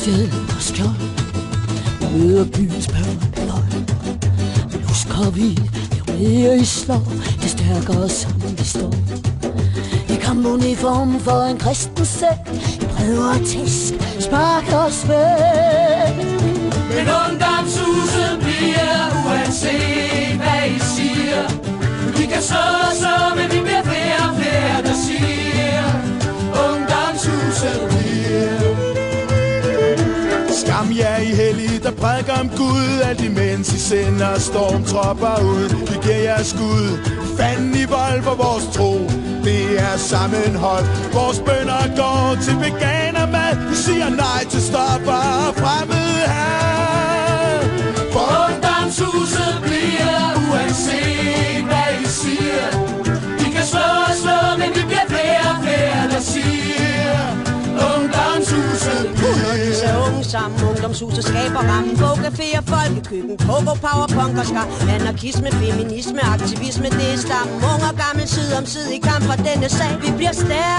fjeld og skjold, møder byens børn på vold. Nu skal vi, jo mere I slår, det stærkere sammen vi står. I kampuniform for en kristen sæk, I prøver at tæsk, spark os væk. Men ungdomshuset bliver uanset hvad I siger. Vi kan så, men vi bliver flere og flere, der siger ungdomshuset bliver. Skam jer I hellige, der prædiker om Gud, alt imens I sender stormtropper ud. Vi giver jer skud, fanden i vold for vores tro. Det er sammenhold. Vores bønner går til veganermad. Vi siger nej til stopper og fremmede her. For ungdomshuset bliver uanset hvad I siger. Vi kan slå, men vi bliver flere og flere, der siger ungdomshuset bliver. Så unge sammen, ungdomshuset skaber rammen. Bogcaféer, folkekøkken, coco, power, punk og skar. Anarkisme, feminisme, aktivisme, det er stammen. Ung og gammel, side om side i kamp for denne sag. Vi bliver stærke.